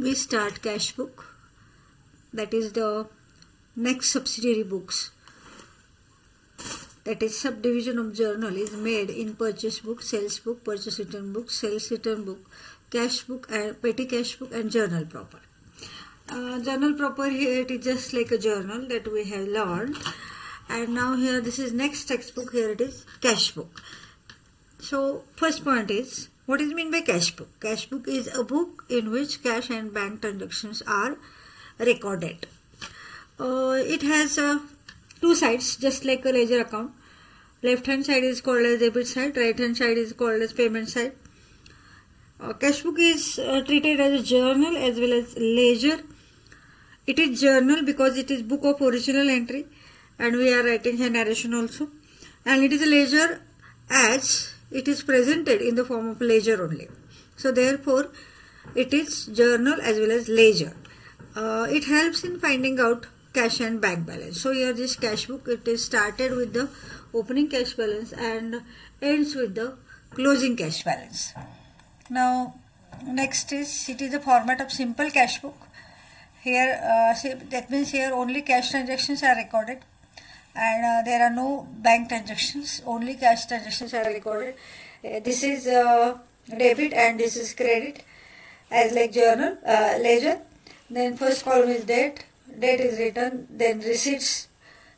we start cash book, that is the next subsidiary books, that is subdivision of journal is made in purchase book, sales book, purchase return book, sales return book, cash book and petty cash book and journal proper. Journal proper here it is just like a journal that we have learned, and now here this is next textbook, here it is cash book. So first point is, what is meant by cash book? Cash book is a book in which cash and bank transactions are recorded. It has two sides, just like a ledger account. Left hand side is called as debit side, right hand side is called as payment side. Cash book is treated as a journal as well as ledger. It is journal because it is book of original entry and we are writing here narration also, and it is a ledger as it is presented in the form of ledger only. So therefore it is journal as well as ledger. It helps in finding out cash and bank balance. So here this cash book, it is started with the opening cash balance and ends with the closing cash balance. Now next is, it is the format of simple cash book. Here that means here only cash transactions are recorded and there are no bank transactions, only cash transactions are recorded. This is debit and this is credit as like journal, ledger. Then first column is date is written, then receipts.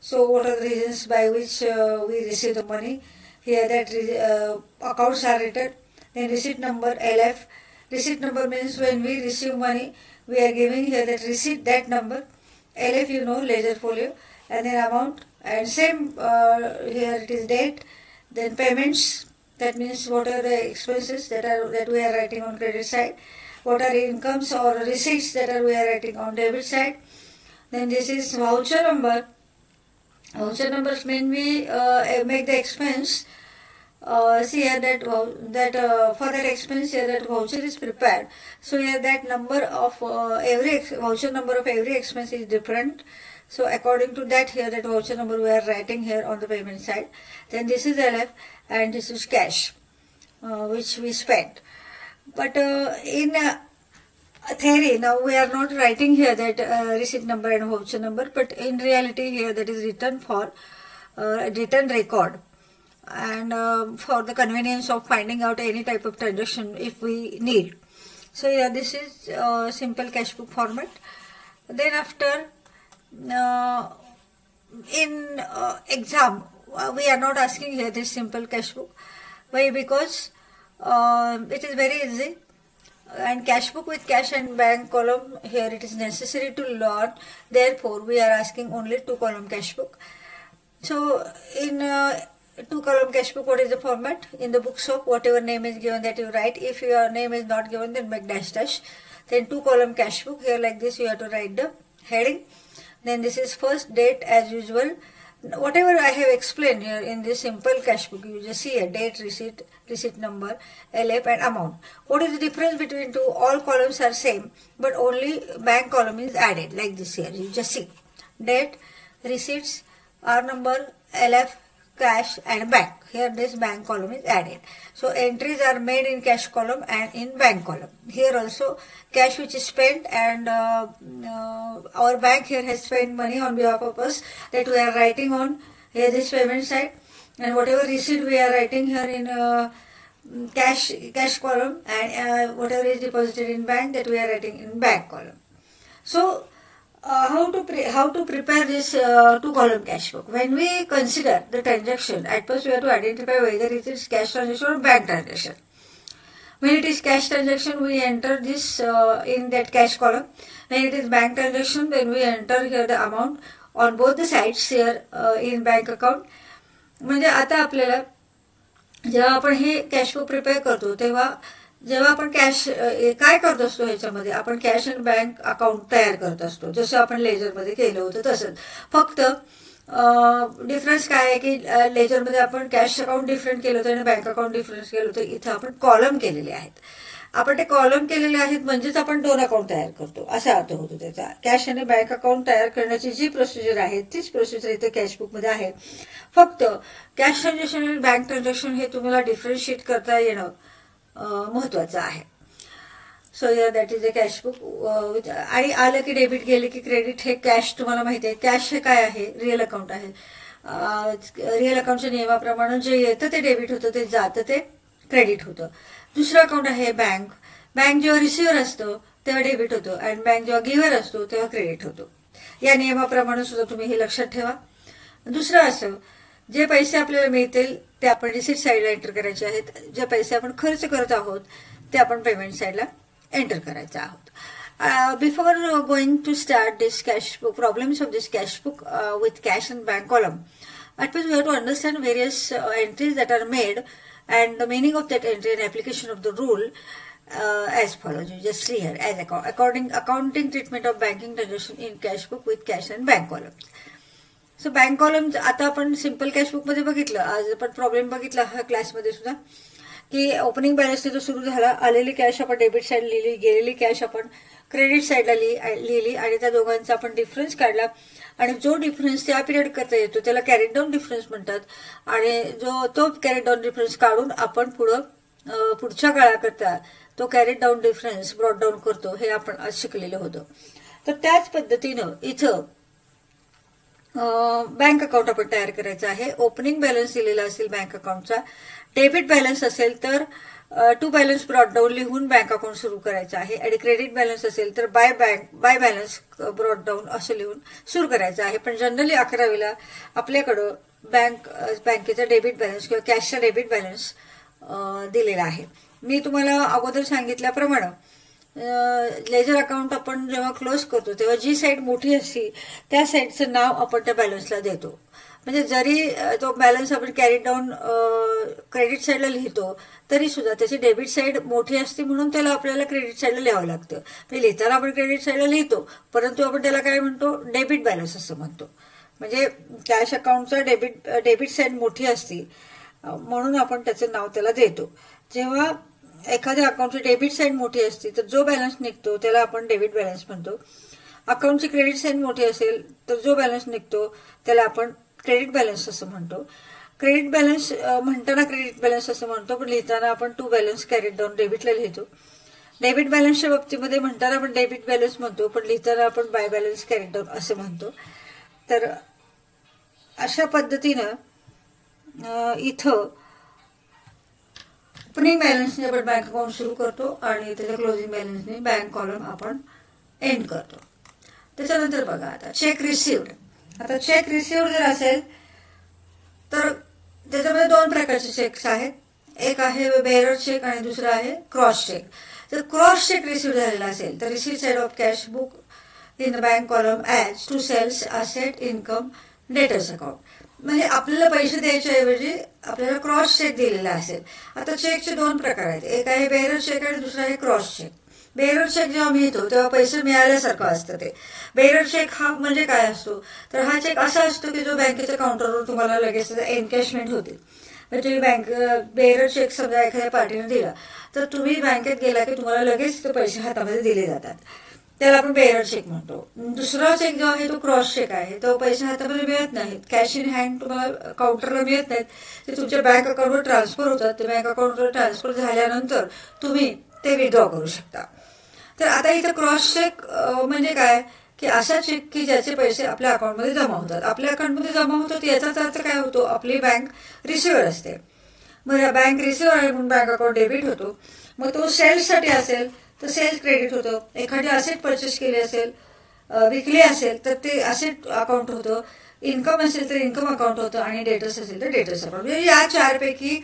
So what are the reasons by which we receive the money? Here that accounts are written. Then receipt number, LF. Receipt number means when we receive money, we are giving here that receipt, that number. LF, you know, ledger folio. And then amount. And same here it is date. Then payments. That means what are the expenses that we are writing on credit side. What are incomes or receipts that we are writing on debit side. Then this is voucher number. Voucher numbers mean we make the expense. See here that for that expense here that voucher is prepared. So here that number of every voucher number of every expense is different. So according to that here that voucher number we are writing here on the payment side. Then this is LF and this is cash which we spent. But in theory now we are not writing here that receipt number and voucher number, but in reality here that is written for written record and for the convenience of finding out any type of transaction if we need. So yeah, this is simple cash book format. Then after in exam we are not asking here this simple cash book. Why? Because it is very easy, and cash book with cash and bank column here it is necessary to learn. Therefore we are asking only 2-column cash book. So in 2-column cash book, what is the format? In the books of whatever name is given that you write. If your name is not given, then make dash dash. Then 2-column cash book, here like this you have to write the heading. Then this is first date as usual. Whatever I have explained here in this simple cash book, you just see a date, receipt number, LF and amount. What is the difference between two? All columns are same, but only bank column is added like this here. You just see date, receipts, R number, LF, cash and bank. Here this bank column is added. So entries are made in cash column and in bank column. Here also cash which is spent and our bank here has spent money on behalf of us, that we are writing on here this payment side, and whatever receipt we are writing here in cash column, and whatever is deposited in bank, that we are writing in bank column. So how to prepare this 2-column cash book? When we consider the transaction, at first we have to identify whether it is cash transaction or bank transaction. When it is cash transaction, we enter this in that cash column. When it is bank transaction, then we enter here the amount on both the sides here in bank account. म्हणजे आता आपल्याला जेव्हा आपण हे cash book prepare करतो तेव्हा जेव्हा आपण कॅश काय करत असतो, ह्याच्यामध्ये आपण कॅश अँड बँक अकाउंट तयार करत असतो, जसं आपण लेजरमध्ये केलं होतं तसंच. फक्त डिफरन्स काय आहे की लेजरमध्ये आपण कॅश अकाउंट डिफरंट केलं होतं आणि बँक अकाउंट डिफरन्स केलं होतं. इथं आपण कॉलम केलेले आहेत. आपण ते कॉलम केलेले आहेत म्हणजेच आपण 2 अकाउंट तयार करतो असा अर्थ होतो त्याचा. कॅश आणि बँक अकाउंट तयार करण्याची जी प्रोसिजर आहे तीच प्रोसिजर इथे कॅश बुकमध्ये आहे. फक्त कॅश ट्रान्झॅक्शन आणि बँक ट्रान्झॅक्शन हे तुम्हाला डिफरन्शिएट करता येणं महत्वाचं आहे. So here that is a cash book. आणि आलं की डेबिट, गेले की क्रेडिट. हे कॅश तुम्हाला माहिती आहे. कॅश हे काय आहे? रिअल अकाउंट आहे. रिअल अकाउंटच्या नियमाप्रमाणे जे येतं ते डेबिट होतं, ते जातं ते क्रेडिट होतं. दुसरं अकाउंट आहे बँक. बँक जेव्हा रिसिव्हर असतो तेव्हा डेबिट होतो आणि बँक जेव्हा गिव्हर असतो तेव्हा क्रेडिट होतो. या नियमाप्रमाणे सुद्धा तुम्ही हे लक्षात ठेवा. दुसरं असं, जे पैसे आपल्याला मिळतील ते आपण रिसीट साईडला एंटर करायचे आहेत. जे पैसे आपण खर्च करत आहोत ते आपण पेमेंट साईडला एंटर करायचे आहोत. Before going to start this cash book, problems of this cash book with cash and bank column, at first we have to understand various entries that are made and the meaning of that entry and application of the rule as follows. You just see here as accounting treatment of banking transaction in cash book with cash and bank columns. So bank column आता आपण simple cash book मध्ये बघितलं. आज आपण problem बघितला हा क्लासमध्ये सुद्धा, की ओपनिंग बॅलन्सने तो सुरू झाला. आलेली कॅश आपण डेबिट साईड लिहिली, गेलेली कॅश आपण क्रेडिट साईडला लिहिली आणि त्या दोघांचा आपण डिफरन्स काढला. आणि जो डिफरन्स त्या पिरियड करता येतो त्याला कॅरेट डाऊन डिफरन्स म्हणतात. आणि तो कॅरेट डाऊन डिफरन्स काढून आपण पुढच्या काळाकरता तो carried down difference brought down करतो. हे आपण आज शिकलेलं होतं. तर त्याच पद्धतीनं इथं बँक अकाउंट आपण तयार करायचं आहे. ओपनिंग बॅलन्स दिलेला असेल बँक अकाउंटचा. डेबिट बॅलन्स असेल तर टू बॅलन्स ब्रॉट डाऊन लिहून बँक अकाउंट सुरू करायचं आहे. आणि क्रेडिट बॅलन्स असेल तर बाय बॅलन्स ब्रॉट डाऊन असं लिहून सुरू करायचं आहे. पण जनरली 11वीला आपल्याकडं बँकेचा डेबिट बॅलन्स किंवा कॅशचा डेबिट बॅलन्स दिलेला आहे. मी तुम्हाला अगोदर सांगितल्याप्रमाणे लेजर अकाउंट आपण जेव्हा क्लोज करतो तेव्हा जी साईड मोठी असते त्या साईडचं नाव आपण त्या बॅलन्सला देतो. म्हणजे जरी तो बॅलन्स आपण कॅरी डाऊन क्रेडिट साईडला लिहितो तरी सुद्धा त्याची डेबिट साईड मोठी असते म्हणून त्याला आपल्याला क्रेडिट साईडला लिहावं लागतं. म्हणजे लिहिताना आपण क्रेडिट साईडला लिहितो परंतु आपण त्याला काय म्हणतो? डेबिट बॅलन्स असं म्हणतो. म्हणजे कॅश अकाउंटचा डेबिट साईड मोठी असते म्हणून आपण त्याचं नाव त्याला देतो. जेव्हा एखाद्या अकाउंटची डेबिट साईड मोठी असते तर जो बॅलन्स निघतो त्याला आपण डेबिट बॅलन्स म्हणतो. अकाउंटची क्रेडिट साईड मोठी असेल तर जो बॅलन्स निघतो त्याला आपण क्रेडिट बॅलन्स असं म्हणतो. क्रेडिट बॅलन्स म्हणताना क्रेडिट बॅलन्स असं म्हणतो पण लिहिताना आपण टू बॅलन्स कॅरेट डाऊन डेबिटला लिहितो. डेबिट बॅलन्सच्या बाबतीमध्ये म्हणताना आपण डेबिट बॅलन्स म्हणतो पण लिहिताना आपण बाय बॅलन्स कॅरेट डाऊन असं म्हणतो. तर अशा पद्धतीनं इथं ओपनिंग बॅलन्सने आपण बँक अकाउंट सुरू करतो आणि त्याच्या क्लोजिंग बॅलन्सने बँक कॉलम आपण एंड करतो. त्याच्यानंतर बघा आता चेक रिसिव्ड. आता चेक रिसिव्ड जर असेल तर त्याच्यामध्ये 2 प्रकारचे चेक्स आहेत. एक आहे बेअरर चेक आणि दुसरा आहे क्रॉस चेक. जर क्रॉस चेक रिसिव्ह झालेला असेल तर receipt side of cash book in the bank column as to sales asset income debtors account. म्हणजे आपल्याला पैसे द्यायच्या ऐवजी आपल्याला क्रॉस चेक दिलेला असेल. आता चेकचे 2 प्रकार आहेत. एक आहे बेअरर चेक आणि दुसरा आहे क्रॉस चेक. बेअरर चेक जेव्हा मिळतो तेव्हा पैसे मिळाल्यासारखं असतं ते. बेअरर चेक हा म्हणजे काय असतो तर हा चेक असा असतो की जो बँकेच्या काउंटरवर तुम्हाला लगेच एनकॅशमेंट होते. म्हणजे तुम्ही बेअरर चेक समजा एखाद्या पार्टीने दिला तर तुम्ही बँकेत गेला की तुम्हाला लगेच ते पैसे हातामध्ये दिले जातात. त्याला आपण बेअरर चेक म्हणतो. दुसरा चेक जो आहे तो क्रॉस चेक आहे. तो पैसे हातामध्ये मिळत नाहीत, कॅश इन हँड तुम्हाला काउंटरला मिळत नाहीत, ते तुमच्या बँक अकाउंटवर ट्रान्सफर होतात. ते बँक अकाउंटवर ट्रान्सफर झाल्यानंतर तुम्ही ते विथड्रॉ करू शकता. तर आता इथं क्रॉस चेक म्हणजे काय की असा चेक की ज्याचे पैसे आपल्या अकाउंटमध्ये जमा होतात. आपल्या अकाउंटमध्ये जमा होतात याचाच अर्थ काय होतो? आपली बँक रिसिव्हर असते. मग बँक रिसिव्हर आहे म्हणून बँक अकाउंट डेबिट होतो. मग तो सेल्ससाठी असेल तर सेल्स क्रेडिट होतं. एखादी असेट परचेस केली असेल, विकली असेल तर ते असेट अकाउंट होतं. इन्कम असेल तर इन्कम अकाउंट होतं आणि डेटर्स असेल तर डेटर्स अकाउंट. म्हणजे या 4 पैकी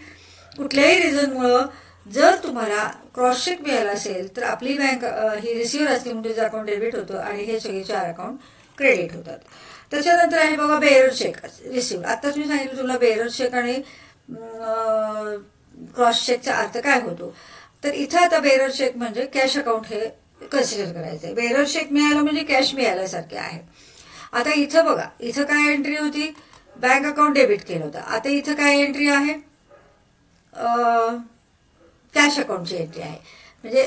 कुठल्याही रिझनमुळं जर तुम्हाला क्रॉस चेक मिळाला असेल तर आपली बँक ही रिसिव्हर असते म्हणजे त्याचं अकाउंट डेबिट होतं आणि हे सगळे 4 अकाउंट क्रेडिट होतात. त्याच्यानंतर आहे बघा बेअरर चेक रिसिव्ह. आता तुम्ही सांगितलं तुला बेअरर चेक आणि क्रॉस चेकचा अर्थ काय होतो. तर इथं आता बेअरर चेक म्हणजे कॅश अकाउंट हे कन्सिडर करायचंय. बेअरर चेक मिळालं म्हणजे कॅश मिळाल्यासारखे आहे. आता इथं बघा, इथं काय एंट्री होती? बँक अकाउंट डेबिट केलं होतं. आता इथं काय एंट्री आहे? कॅश अकाउंटची एंट्री आहे. म्हणजे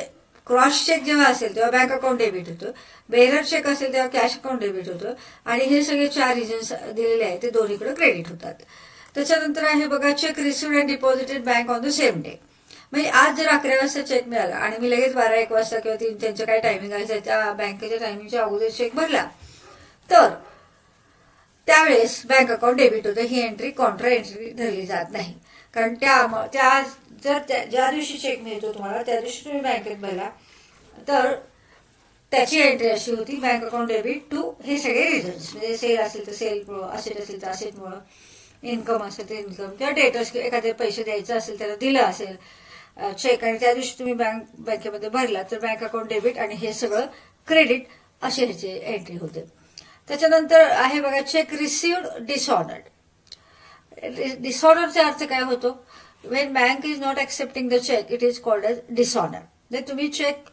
क्रॉस चेक जेव्हा असेल तेव्हा बँक अकाउंट डेबिट होतं, बेअरर चेक असेल तेव्हा कॅश अकाउंट डेबिट होतं आणि हे सगळे 4 रिजन्स दिलेले आहेत ते दोन्हीकडे क्रेडिट होतात. त्याच्यानंतर आहे बघा cheque received and deposited bank on the same day. म्हणजे आज जर 11 वाजता चेक मिळाला आणि मी लगेच 12-1 वाजता किंवा 3 त्यांचं काय टायमिंग आहे त्या बँकेच्या टायमिंगच्या अगोदर चेक भरला तर त्यावेळेस बँक अकाउंट डेबिट होतं. ही एंट्री कॉन्ट्रा एंट्री धरली जात नाही. कारण त्या जर ज्या दिवशी चेक मिळतो तुम्हाला त्या दिवशी तुम्ही बँकेत भरला तर त्याची एंट्री अशी होती बँक अकाउंट डेबिट टू हे सगळे रिझन्स. म्हणजे सेल असेल तर सेलमुळं, असेट असेल तर असेटमुळं, इन्कम असेल तर इन्कम किंवा डेटर्स एखाद्या पैसे द्यायचं असेल त्याला दिलं असेल चेक आणि त्या दिवशी तुम्ही बँकेमध्ये भरला तर बँक अकाउंट डेबिट आणि हे सगळं क्रेडिट असे ह्याची एंट्री होते. त्याच्यानंतर आहे बघा चेक रिसिव्ड डिसऑर्डर्ड. डिसऑर्डरचा अर्थ काय होतो? When bank is not accepting the cheque it is called as disorder. जर तुम्ही चेक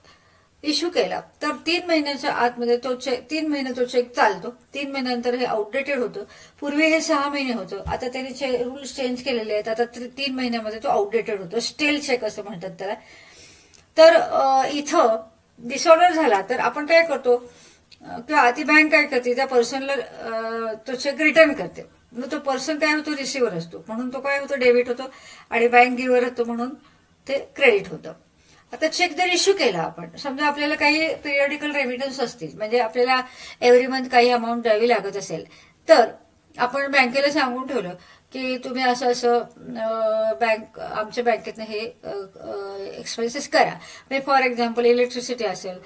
इश्यू केला तर 3 महिन्याच्या आतमध्ये तो चेक 3 महिने तो चेक चालतो. 3 महिन्यानंतर हे आउटडेटेड होतं. पूर्वी हे 6 महिने होतं. आता त्यांनी रूल्स चेंज केलेले आहेत. आता 3 महिन्यामध्ये तो आउटडेटेड होतो. स्टेल चेक असं म्हणतात त्याला. तर इथं डिसऑर्डर झाला तर आपण काय करतो किंवा ती बँक काय करते त्या पर्सनला तो चेक रिटर्न करते. मग तो पर्सन काय होतो रिसिव्हर असतो म्हणून तो काय होतो डेबिट होतो आणि बँक गिव्हर होतो म्हणून ते क्रेडिट होतं. आता चेक जर इश्यू केला आपण समजा आपल्याला काही पिरियडिकल रेमिटन्स असतील म्हणजे आपल्याला एव्हरी मंथ काही अमाऊंट द्यावी लागत असेल तर आपण बँकेला सांगून ठेवलं की तुम्ही असं बँक आमच्या बँकेतनं हे एक्सपेन्सेस करा. म्हणजे फॉर एक्झाम्पल इलेक्ट्रिसिटी असेल,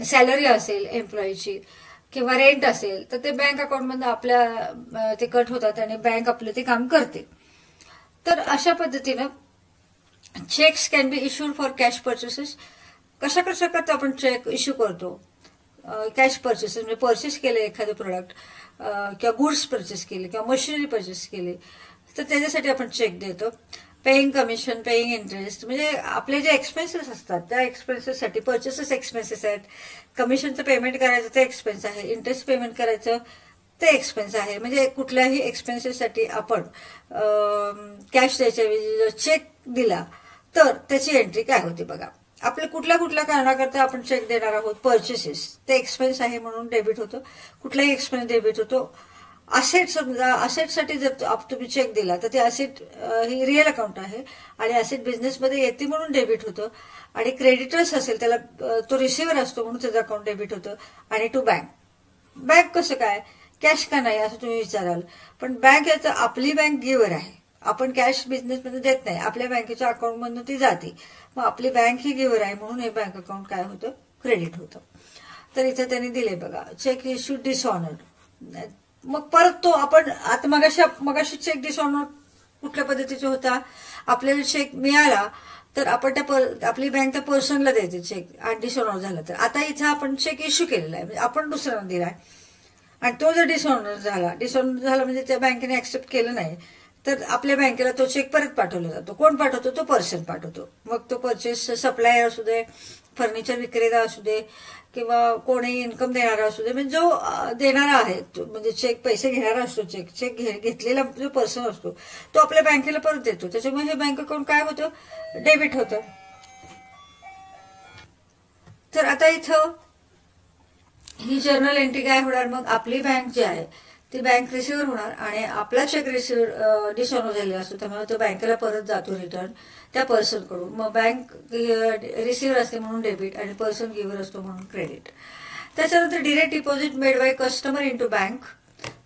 सॅलरी असेल एम्प्लॉईची किंवा रेंट असेल तर ते बँक अकाउंटमधून आपल्या ते कट होतात आणि बँक आपलं ते काम करते. तर अशा पद्धतीनं cheques can be issued for cash purchases. कशा करता आपण चेक इश्यू करतो? कॅश पर्चेसेस म्हणजे परचेस केले एखादं प्रोडक्ट किंवा गुड्स परचेस केले किंवा मशिनरी परचेस केली तर त्याच्यासाठी आपण चेक देतो. पेईंग कमिशन, पेईंग इंटरेस्ट म्हणजे आपले जे एक्सपेन्सेस असतात त्या एक्सपेन्सेससाठी परचेसेस एक्सपेन्सेस आहेत. कमिशनचं पेमेंट करायचं ते एक्सपेन्स आहे. इंटरेस्ट पेमेंट करायचं ते एक्सपेन्स आहे. म्हणजे कुठल्याही एक्सपेन्सेससाठी आपण कॅश द्यायच्याऐवजी जर चेक दिला तर त्याची एंट्री काय होते बघा. आपल्या कुठल्या कारणाकरता आपण चेक देणार आहोत परचेसेस ते एक्सपेन्स आहे म्हणून डेबिट होतो. कुठलाही एक्सपेन्स डेबिट होतो. असेट समजा असेटसाठी जर तुम्ही चेक दिला तर ते असेट ही रिअल अकाउंट आहे आणि असेट बिझनेसमध्ये येते म्हणून डेबिट होतं. आणि क्रेडिटर्स असेल त्याला तो रिसिव्हर असतो म्हणून त्याचं अकाउंट डेबिट होतं. आणि टू बँक कसं काय कॅश का नाही असं तुम्ही विचाराल पण बँक याचं आपली बँक गिव्हर आहे. आपण कॅश बिझनेसमध्ये देत नाही आपल्या बँकेच्या अकाउंटमधून ती जाते मग आपली बँक ही गिव्हर आहे म्हणून हे बँक अकाउंट काय होतं क्रेडिट होतं. तर इथं त्यांनी दिले बघा चेक इश्यू डिसऑनर्ड. मग परत तो आपण आता मगाशी चेक डिसऑनर कुठल्या पद्धतीचा होता? आपल्याला चेक मिळाला तर आपण आपली बँक त्या पर्सनला द्यायचे चेक आणि डिसऑनर झाला तर आता इथं आपण चेक इश्यू केलेला आहे म्हणजे आपण दुसऱ्यांना दिलाय आणि तो जर डिसऑनर झाला म्हणजे त्या बँकेने ऍक्सेप्ट केलं नाही तर आपल्या बँकेला तो चेक परत पाठवला जातो. कोण पाठवतो? तो पर्सन पाठवतो. मग तो परचेस सप्लायर असू दे, फर्निचर विक्रेता असू दे किंवा कोणी इन्कम देणारा असू दे म्हणजे जो देणारा आहे म्हणजे चेक पैसे घेणारा असतो चेक घेतलेला जो पर्सन असतो तो आपल्या बँकेला परत देतो. त्याच्यामुळे हे बँक अकाउंट काय होतं डेबिट होतं. तर आता इथं ही जर्नल एंट्री काय होणार मग आपली बँक जी आहे ती बँक रिसिव्हर होणार आणि आपला चेक रिसिव्हर डिसऑनर झालेला असतो त्यामुळे तो बँकेला परत जातो रिटर्न त्या पर्सन कडून. मग बँक रिसिव्हर असते म्हणून डेबिट आणि पर्सन गिव्हर असतो म्हणून क्रेडिट. त्याच्यानंतर direct deposit made by customer into bank.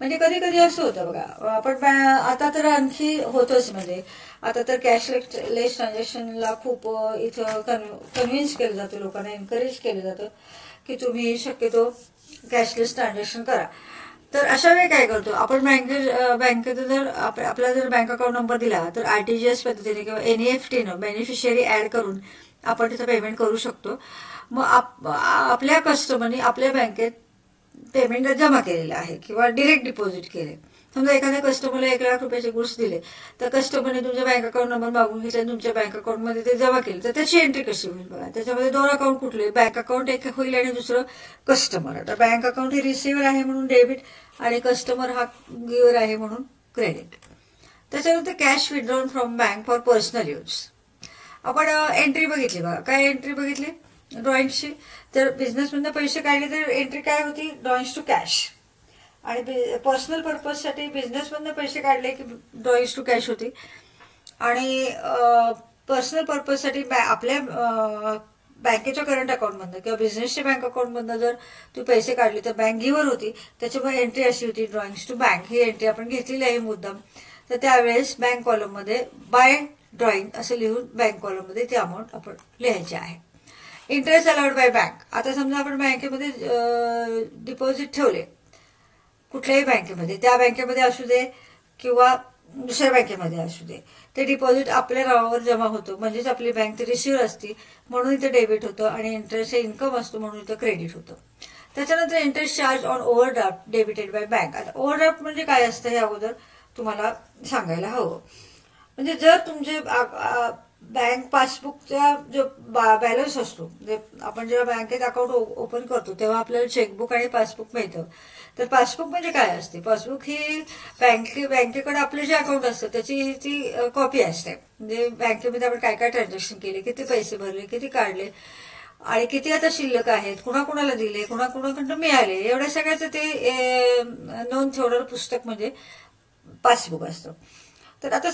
म्हणजे कधी असं होतं बघा आपण आता तर आणखी होतच म्हणजे आता तर कॅशलेस ट्रान्झॅक्शनला खूप इथं कन्व्हिन्स केलं जातं लोकांना एनकरेज केलं जातं की तुम्ही शक्यतो कॅशलेस ट्रान्झॅक्शन करा. तर अशा वेळी काय करतो आपण बँकेत जर आपला जर बँक अकाउंट नंबर दिला तर आरटीजीएस पद्धतीने किंवा एनईएफटीनं बेनिफिशियरी ऍड करून आपण तिथं पेमेंट करू शकतो. मग आपल्या कस्टमरने आपल्या बँकेत पेमेंट जमा केलेलं आहे किंवा डिरेक्ट डिपॉझिट केले. समजा एखाद्या कस्टमरला 1 लाख रुपयाचे गुड्स दिले तर कस्टमरने तुमच्या बँक अकाउंट नंबर मागून घेतला तुमच्या बँक अकाउंटमध्ये ते जमा केले तर त्याची एंट्री कशी होईल बघा. त्याच्यामध्ये 2 अकाउंट कुठले बँक अकाउंट एक होईल आणि दुसरं कस्टमर. आता बँक अकाउंट हे रिसिव्हर आहे म्हणून डेबिट आणि कस्टमर हा गिव्हर आहे म्हणून क्रेडिट. त्याच्यानंतर cash withdrawn from bank for personal use. आपण एंट्री बघितली बघा. काय एंट्री बघितली ड्रॉइंगची. तर बिझनेसमधनं पैसे काढले तर एंट्री काय होती ड्रॉइंग्स टू कॅश आणि पर्सनल पर्पजसाठी बिझनेसमधनं पैसे काढले की ड्रॉइंग्स टू कॅश होती आणि पर्सनल पर्पजसाठी आपल्या बँकेच्या करंट अकाउंटमधनं किंवा बिझनेसच्या बँक अकाउंटमधनं जर तू पैसे काढले तर बँक गिव्हर होती, त्याच्यामुळे एंट्री अशी होती ड्रॉइंग्स टू बँक, ही एंट्री आपण घेतलेली आहे मुद्दाम. तर त्यावेळेस बँक कॉलममध्ये बाय ड्रॉइंग असं लिहून बँक कॉलममध्ये ती अमाऊंट आपण लिहायची आहे. Interest allowed by bank. आता समजा आपण बँकेमध्ये डिपॉझिट ठेवले कुठल्याही बँकेमध्ये, त्या बँकेमध्ये असू दे किंवा दुसऱ्या बँकेमध्ये असू दे, ते डिपॉझिट आपल्या नावावर जमा होतं, म्हणजेच आपली बँक ती रिसिव्हर असते म्हणून इथं डेबिट होतं आणि इंटरेस्ट हे इन्कम असतो म्हणून इथं क्रेडिट होतं. त्याच्यानंतर interest charge on overdraft debited bye bank. आता ओव्हरड्राफ्ट म्हणजे काय असतं हे अगोदर तुम्हाला सांगायला हवं. म्हणजे जर तुमचे बँक पासबुकचा जो बॅलन्स असतो, म्हणजे आपण जेव्हा बँकेत अकाउंट ओपन करतो तेव्हा आपल्याला चेकबुक आणि पासबुक मिळतं. तर पासबुक म्हणजे काय असते? पासबुक ही बँकेकडे आपले जे अकाउंट असतं त्याची ती कॉपी असते. म्हणजे बँकेमध्ये आपण काय काय ट्रान्झॅक्शन केले, किती पैसे भरले, किती काढले आणि किती आता शिल्लक आहेत, कुणाकुणाला दिले, कुणाकुणाकडून मिळाले, एवढ्या सगळ्याचं ते नोंद ठेवणारं पुस्तक म्हणजे पासबुक असतं. तर आता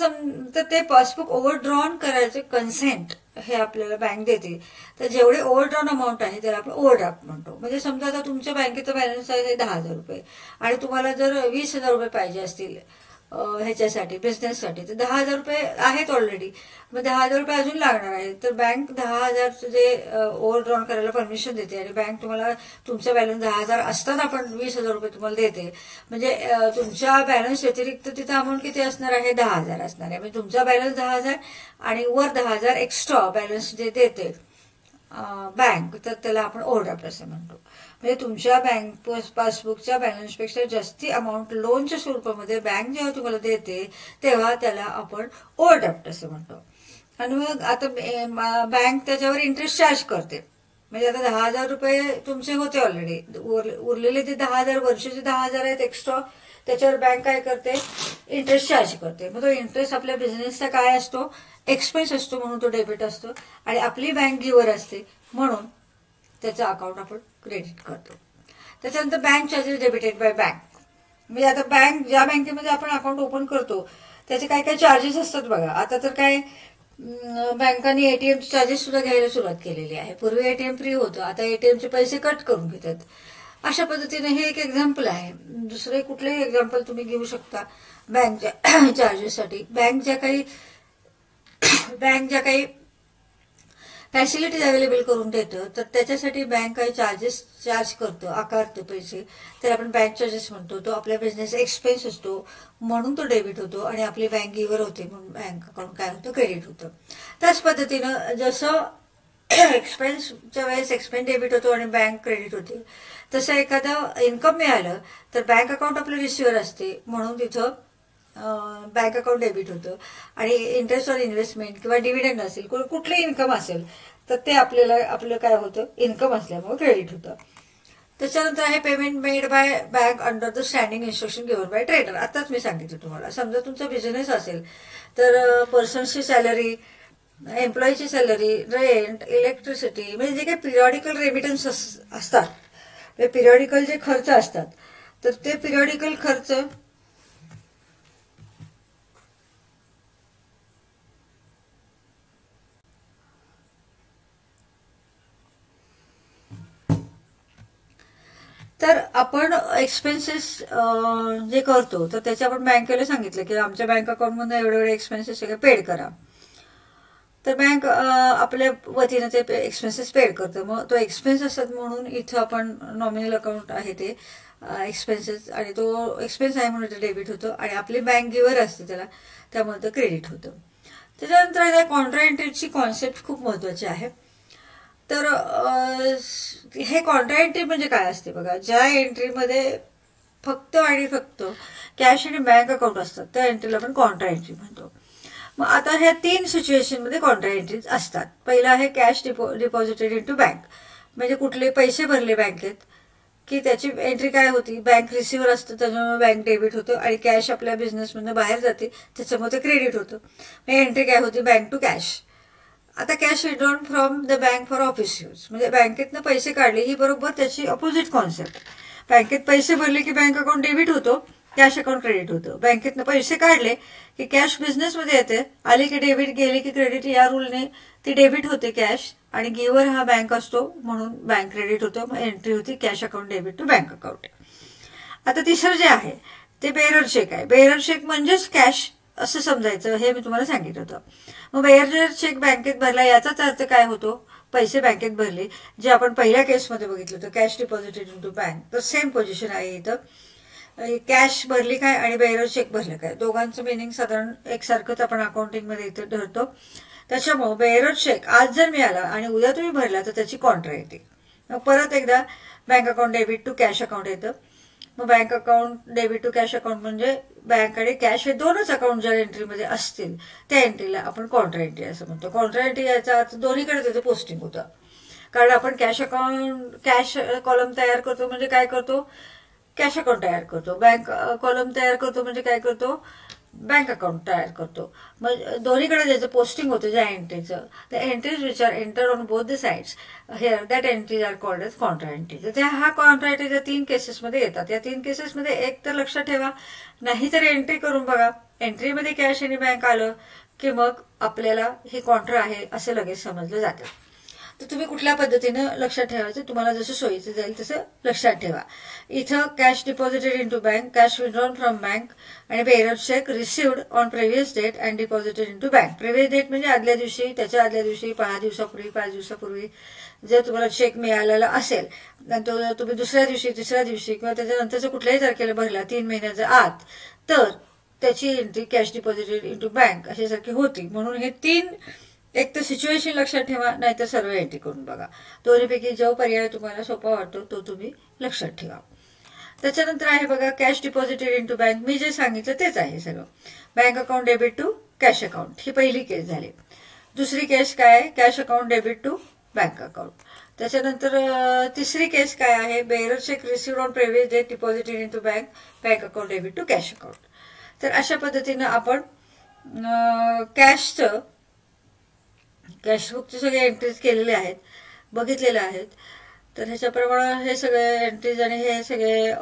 तर ते पासबुक ओव्हरड्रॉन करायचे कन्सेंट हे आपल्याला बँक देते. तर जेवढे ओव्हरड्रॉन अमाऊंट आहे त्याला आपण ओव्हरड्राफ्ट म्हणतो. म्हणजे समजा आता तुमच्या बँकेचा बॅलन्स आहे 10,000 रुपये आणि तुम्हाला जर 20,000 रुपये पाहिजे असतील ह्याच्यासाठी बिझनेससाठी, तर 10,000 रुपये आहेत ऑलरेडी, मग 10,000 रुपये अजून लागणार आहेत. तर बँक 10,000 जे ओव्हरड्रॉन करायला परमिशन देते आणि बँक तुम्हाला तुमचा बॅलन्स 10,000 असताना पण 20,000 रुपये तुम्हाला देते. म्हणजे तुमच्या बॅलन्स व्यतिरिक्त तिथं अमाऊंट किती असणार आहे? 10,000 असणार आहे. म्हणजे तुमचा बॅलन्स 10,000 आणि वर 10,000 एक्स्ट्रा बॅलन्स जे देते बँक, तर त्याला आपण ओव्हरड्राफ्ट असं म्हणतो. म्हणजे तुमच्या बँक पासबुकच्या बॅलन्सपेक्षा जास्ती अमाऊंट लोनच्या स्वरूपामध्ये बँक जेव्हा तुम्हाला देते तेव्हा त्याला आपण ओव्हरड्राफ्ट असं म्हणतो. आणि मग आता बँक त्याच्यावर इंटरेस्ट चार्ज करते. म्हणजे आता 10,000 रुपये तुमचे होते ऑलरेडी, उरलेले ते 10,000 वर्षाचे 10,000 आहेत एक्स्ट्रा, त्याच्यावर बँक काय करते? इंटरेस्ट चार्ज करते. मग तो इंटरेस्ट आपल्या बिझनेसचा काय असतो? एक्सपेन्स असतो म्हणून तो डेबिट असतो आणि आपली बँक गिव्हर असते म्हणून त्याचं अकाउंट आपण क्रेडिट करतो. त्याच्यानंतर bank charges debited bye bank. म्हणजे आता बँक ज्या बँकेमध्ये आपण अकाउंट ओपन करतो त्याचे काय काय चार्जेस असतात बघा. आता तर काय बँकांनी एटीएम चार्जेस सुद्धा घ्यायला सुरुवात केलेली आहे. पूर्वी एटीएम फ्री होतं, आता एटीएमचे पैसे कट करून घेतात. अशा पद्धतीने हे एक एक्झाम्पल आहे. दुसरे कुठलेही एक्झाम्पल तुम्ही घेऊ शकता बँकच्या चार्जेससाठी. बँक ज्या काही फॅसिलिटीज अवेलेबल करून देतं तर त्याच्यासाठी बँक काही चार्ज करतो, आकारतो पैसे, तर आपण बँक चार्जेस म्हणतो. तो आपल्या बिझनेस एक्सपेन्स असतो म्हणून तो डेबिट होतो आणि आपली बँक गिव्हर होते म्हणून बँक अकाउंट काय होतं? क्रेडिट होतं. त्याच पद्धतीनं जसं एक्सपेन्सच्या वेळेस एक्सपेन्स डेबिट होतो आणि बँक क्रेडिट होते, तसं एखादं इन्कम मिळालं तर बँक अकाउंट आपलं रिसिव्हर असते म्हणून तिथं बँक अकाउंट डेबिट होतं. आणि इंटरेस्ट ऑन इन्व्हेस्टमेंट किंवा डिव्हिडंड असेल, कुठले इन्कम असेल तर ते आपलं काय होतं? इन्कम असल्यामुळे क्रेडिट होतं. त्याच्यानंतर आहे payment made by bank under the standing instruction given bye trader. आताच मी सांगितलं तुम्हाला. समजा तुमचा बिझनेस असेल तर पर्सनची सॅलरी, एम्प्लॉईची सॅलरी, रेंट, इलेक्ट्रिसिटी, म्हणजे जे काही पिरियॉडिकल रेमिटन्स असतात, पिरियॉडिकल जे खर्च असतात तर ते पिरियॉडिकल खर्च तर आपण एक्सपेन्सेस जे करतो तर त्याचे आपण बँकेला सांगितलं की आमच्या बँक अकाउंटमधून एवढे एक्सपेन्सेस सगळे पेड करा. तर बँक आपल्या वतीनं ते एक्सपेन्सेस पेड करतं. मग तो एक्सपेन्स असतात म्हणून इथं आपण नॉमिनल अकाउंट आहे ते एक्सपेन्सेस आणि तो एक्सपेन्स आहे म्हणून ते डेबिट होतं आणि आपली बँक गिव्हर असते त्यामुळे ते क्रेडिट होतं. त्याच्यानंतर कॉन्ट्रा एंट्रीची कॉन्सेप्ट खूप महत्वाची आहे. तर हे कॉन्ट्रा एंट्री म्हणजे काय असते बघा. ज्या एंट्रीमध्ये फक्त आणि फक्त कॅश आणि बँक अकाउंट असतात त्या एंट्रीला आपण कॉन्ट्रा एंट्री म्हणतो. मग आता ह्या 3 सिच्युएशनमध्ये कॉन्ट्रा एंट्रीज असतात. पहिला आहे cash deposited into bank. म्हणजे कुठले पैसे भरले बँकेत की त्याची एंट्री काय होती? बँक रिसिव्हर असतं त्याच्यामुळे बँक डेबिट होतं आणि कॅश आपल्या बिझनेसमधून बाहेर जाते त्याच्यामुळे ते क्रेडिट होतं. एंट्री काय होती? Bank to cash. आता cash withdrawn from the bank for office use. म्हणजे बँकेतनं पैसे काढले ही बरोबर त्याची अपोजिट कॉन्सेप्ट. बँकेत पैसे भरले की बँक अकाउंट डेबिट होतो कॅश अकाउंट क्रेडिट होतं. बँकेतनं पैसे काढले की कॅश बिझनेसमध्ये येते, आली की डेबिट, गेली की क्रेडिट, या रूलने ती डेबिट होते कॅश, आणि गिव्हर हा बँक असतो म्हणून बँक क्रेडिट होतं. मग एंट्री होती cash account debit to bank account. आता तिसरं जे आहे ते बेअरर चेक आहे. बेअरर चेक म्हणजेच कॅश असं समजायचं, हे मी तुम्हाला सांगितलं होतं. मग बेअरर चेक बँकेत भरला याचाच अर्थ काय होतो, पैसे बँकेत भरले, जे आपण पहिल्या केसमध्ये बघितलं होतं cash deposited into bank. तर सेम पोझिशन आहे इथं. कॅश भरली काय आणि बेअरर चेक भरलं काय, दोघांचं मिनिंग साधारण एकसारखंच आपण अकाउंटिंगमध्ये इथं धरतो. त्याच्यामुळे बेअरर चेक आज जर मिळाला आणि उद्या तुम्ही भरला तर त्याची कॉन्ट्रा येते. मग परत एकदा bank account debit to cash account येतं. मग bank account debit to cash account म्हणजे बँककडे कॅश हे दोनच अकाउंट ज्या एंट्रीमध्ये असतील त्या एंट्रीला आपण कॉन्ट्रा एंट्री असं म्हणतो. कॉन्ट्रा एंट्री याचा अर्थ दोन्हीकडे त्याचं पोस्टिंग होतं. कारण आपण कॅश अकाउंट कॅश कॉलम तयार करतो म्हणजे काय करतो, कॅश अकाउंट तयार करतो. बँक कॉलम तयार करतो म्हणजे काय करतो, बँक अकाउंट तयार करतो. मग दोन्हीकडे ज्याचं पोस्टिंग होतं ज्या एंट्रीचं, the entries which are enter on both the sides here that entries are called as contra entry. तर त्या हा कॉन्ट्रा एंट्रीच्या 3 केसेसमध्ये येतात. या 3 केसेसमध्ये एक तर लक्षात ठेवा, नाहीतर एंट्री करून बघा, एंट्रीमध्ये कॅश आणि बँक आलं की मग आपल्याला ही कॉन्ट्रा आहे असं लगेच समजलं जातं. तर तुम्ही कुठल्या पद्धतीनं लक्षात ठेवायचं, तुम्हाला जसं सोयीचं जाईल तसं लक्षात ठेवा. इथं cash deposited into bank, cash withdrawn from bank आणि bearer cheque received on previous date and deposited into bank. Previous date म्हणजे आदल्या दिवशी, त्याच्या आदल्या दिवशी, 5 दिवसापूर्वी, 5 दिवसापूर्वी जर तुम्हाला चेक मिळालेला असेल तो तुम्ही दुसऱ्या दिवशी, तिसऱ्या दिवशी किंवा त्याच्यानंतरच्या कुठल्याही तारखेला भरला 3 महिन्याच्या आत, तर त्याची entry cash deposited into bank अशासारखी होती. म्हणून हे 3 एक तर सिच्युएशन लक्षात ठेवा, नाहीतर सर्व एंट्री करून बघा. दोन्हीपैकी जो पर्याय तुम्हाला सोपा वाटतो तो तुम्ही लक्षात ठेवा. त्याच्यानंतर आहे बघा cash deposited into bank. मी जे सांगितलं तेच आहे सगळं. Bank account debit to cash account ही पहिली केस झाली. दुसरी केस काय आहे, cash account debit to bank account. त्याच्यानंतर तिसरी केस काय आहे, bearer cheque received on previous date deposited into bank, bank account debit to cash account. तर अशा पद्धतीनं आपण कॅशबुकचे सगळे एंट्रीज केलेले आहेत, बघितलेले आहेत. तर ह्याच्याप्रमाणे हे सगळे एंट्रीज आणि हे सगळे